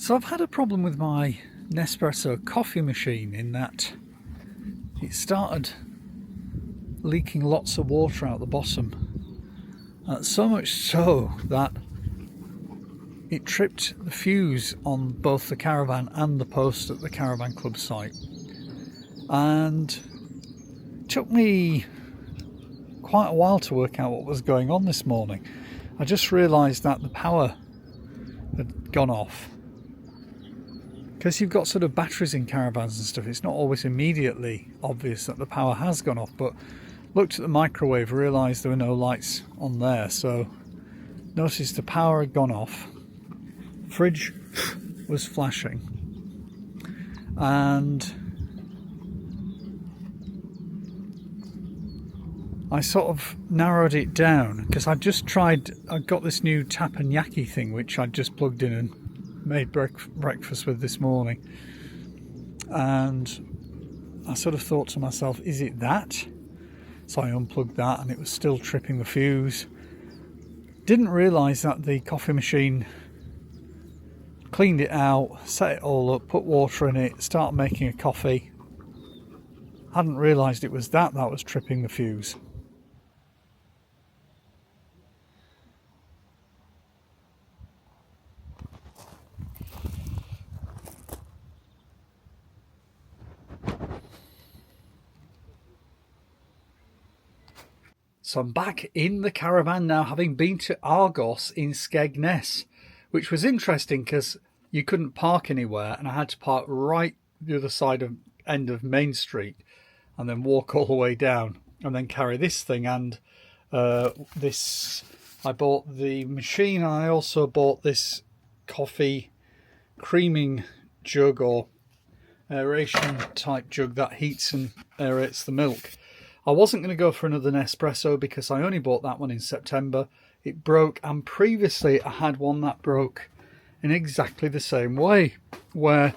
So I've had a problem with my Nespresso coffee machine in that it started leaking lots of water out the bottom. So much so that it tripped the fuse on both the Caravan and the post at the Caravan Club site. And it took me quite a while to work out what was going on this morning. I just realised that the power had gone off. Because you've got sort of batteries in caravans and stuff, it's not always immediately obvious that the power has gone off, but looked at the microwave, realised there were no lights on there, so noticed the power had gone off, fridge was flashing, and I sort of narrowed it down because I got this new teppanyaki thing which I'd just plugged in and made breakfast with this morning, and I sort of thought to myself, is it that? So I unplugged that and it was still tripping the fuse. Didn't realise that the coffee machine cleaned it out, set it all up, put water in it, started making a coffee. Hadn't realised it was that was tripping the fuse. So I'm back in the Caravan now, having been to Argos in Skegness, which was interesting because you couldn't park anywhere, and I had to park right the other side of end of Main Street and then walk all the way down and then carry this thing and this. I bought the machine, and I also bought this coffee creaming jug or aeration type jug that heats and aerates the milk. I wasn't going to go for another Nespresso because I only bought that one in September. It broke, and previously I had one that broke in exactly the same way, where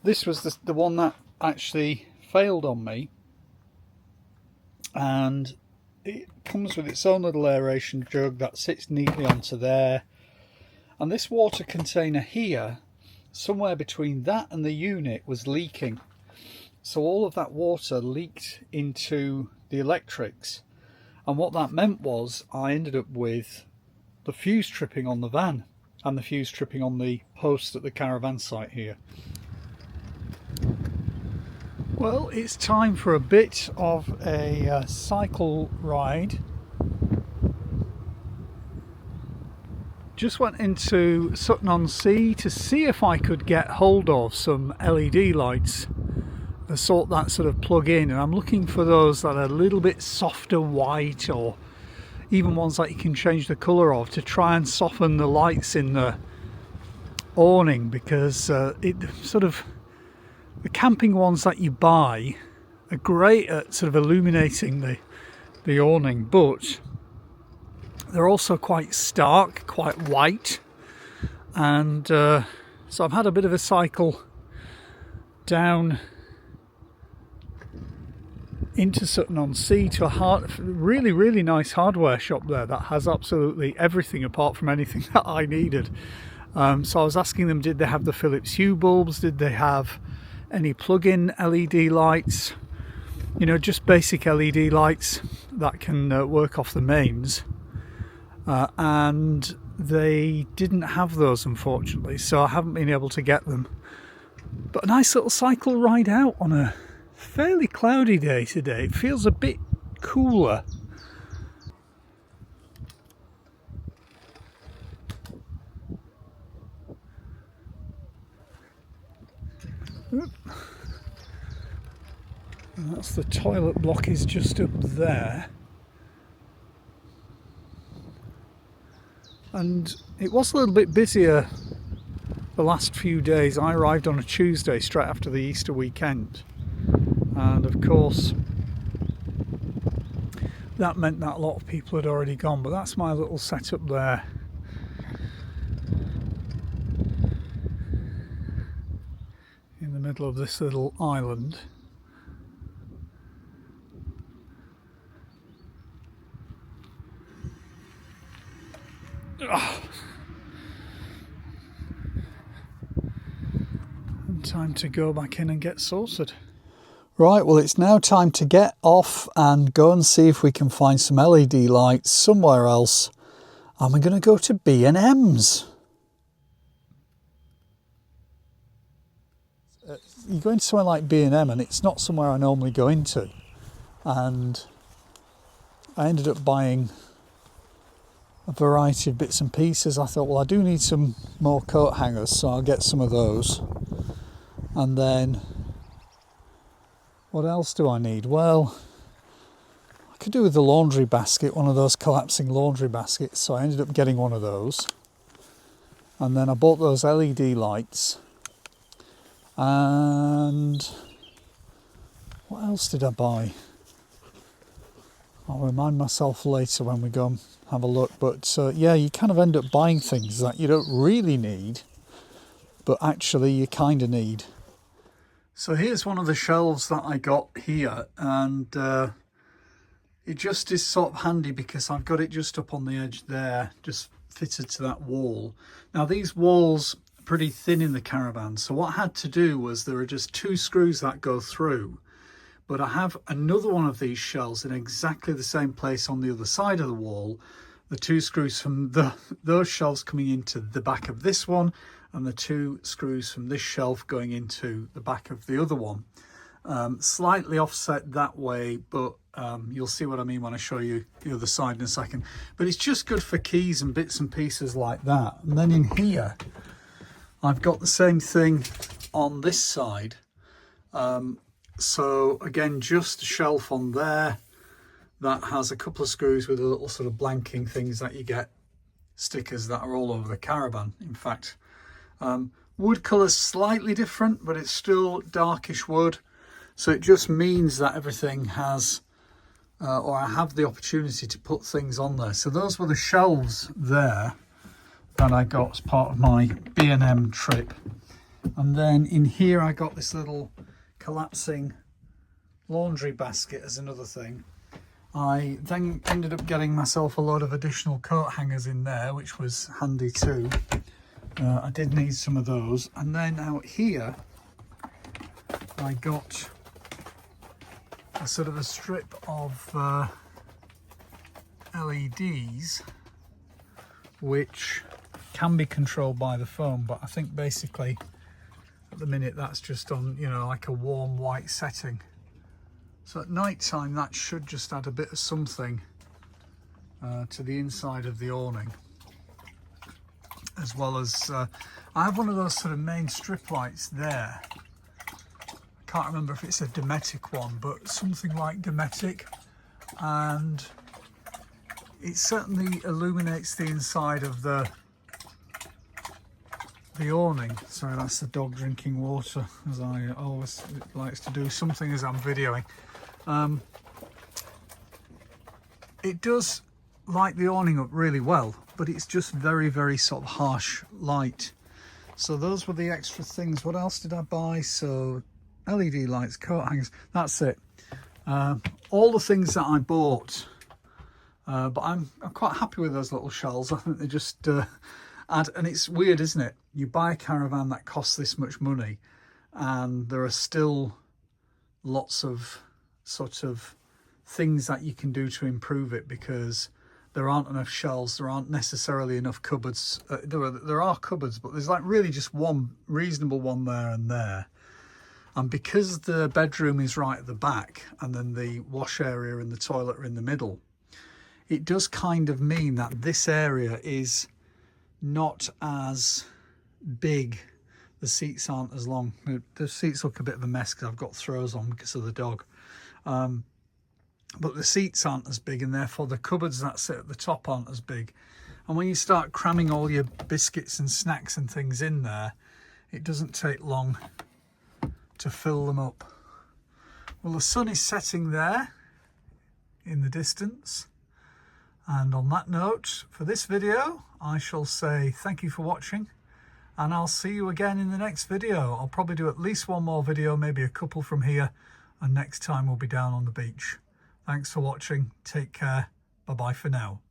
this was the one that actually failed on me, and it comes with its own little aeration jug that sits neatly onto there, and this water container here, somewhere between that and the unit, was leaking. So all of that water leaked into the electrics, and what that meant was I ended up with the fuse tripping on the van and the fuse tripping on the post at the Caravan site here. Well, it's time for a bit of a cycle ride. Just went into Sutton on Sea to see if I could get hold of some LED lights, the sort that sort of plug in, and I'm looking for those that are a little bit softer white, or even ones that you can change the colour of, to try and soften the lights in the awning, because it sort of, the camping ones that you buy are great at sort of illuminating the awning, but they're also quite stark, quite white, and so I've had a bit of a cycle down into Sutton on Sea to a really nice hardware shop there that has absolutely everything apart from anything that I needed. So I was asking them, did they have the Philips Hue bulbs? Did they have any plug-in LED lights? You know, just basic LED lights that can work off the mains. And they didn't have those, unfortunately, so I haven't been able to get them. But a nice little cycle ride out on a fairly cloudy day today. It feels a bit cooler. And that's the toilet block, is just up there. And it was a little bit busier the last few days. I arrived on a Tuesday straight after the Easter weekend, and of course that meant that a lot of people had already gone. But that's my little setup there. In the middle of this little island. Oh. time to go back in and get sorted. Right, well, it's now time to get off and go and see if we can find some LED lights somewhere else. And we're going to go to B&M's. You go into somewhere like B&M and it's not somewhere I normally go into. And I ended up buying a variety of bits and pieces. I thought, well, I do need some more coat hangers, so I'll get some of those. And then, what else do I need? Well, I could do with the laundry basket, one of those collapsing laundry baskets, so I ended up getting one of those. And then I bought those LED lights. And what else did I buy? I'll remind myself later when we go and have a look. But yeah, you kind of end up buying things that you don't really need, but actually you kind of need. So here's one of the shelves that I got here, and it just is sort of handy because I've got it just up on the edge there, just fitted to that wall. Now these walls are pretty thin in the Caravan, so what I had to do was, there are just 2 screws that go through, but I have another one of these shelves in exactly the same place on the other side of the wall. The 2 screws from those shelves coming into the back of this one, and the 2 screws from this shelf going into the back of the other one. Slightly offset that way, but you'll see what I mean when I show you the other side in a second. But it's just good for keys and bits and pieces like that. And then in here, I've got the same thing on this side. So again, just a shelf on there that has a couple of screws with a little sort of blanking things that you get, stickers that are all over the Caravan. In fact, wood colour's slightly different, but it's still darkish wood. So it just means that everything has, or I have the opportunity to put things on there. So those were the shelves there that I got as part of my B&M trip. And then in here I got this little collapsing laundry basket as another thing. I then ended up getting myself a load of additional coat hangers in there, which was handy too. I did need some of those. And then out here I got a sort of a strip of LEDs which can be controlled by the phone, but I think basically at the minute that's just on, you know, like a warm white setting. So at night time that should just add a bit of something to the inside of the awning, as well as I have one of those sort of main strip lights there. I can't remember if it's a Dometic one, but something like Dometic, and it certainly illuminates the inside of the awning. Sorry, that's the dog drinking water, as I always likes to do something as I'm videoing. It does light the awning up really well, but it's just very, very sort of harsh light. So those were the extra things. What else did I buy? So LED lights, coat hangers, that's it. All the things that I bought, but I'm quite happy with those little shelves. I think they just add, and it's weird, isn't it? You buy a Caravan that costs this much money, and there are still lots of sort of things that you can do to improve it, because there aren't enough shelves, there aren't necessarily enough cupboards. There are cupboards, but there's like really just one reasonable one there and there. And because the bedroom is right at the back and then the wash area and the toilet are in the middle, it does kind of mean that this area is not as big. The seats aren't as long. The seats look a bit of a mess because I've got throws on because of the dog. But the seats aren't as big, and therefore the cupboards that sit at the top aren't as big. And when you start cramming all your biscuits and snacks and things in there, it doesn't take long to fill them up. Well, the sun is setting there in the distance. And on that note, for this video, I shall say thank you for watching, and I'll see you again in the next video. I'll probably do at least one more video, maybe a couple from here, and next time we'll be down on the beach. Thanks for watching. Take care. Bye-bye for now.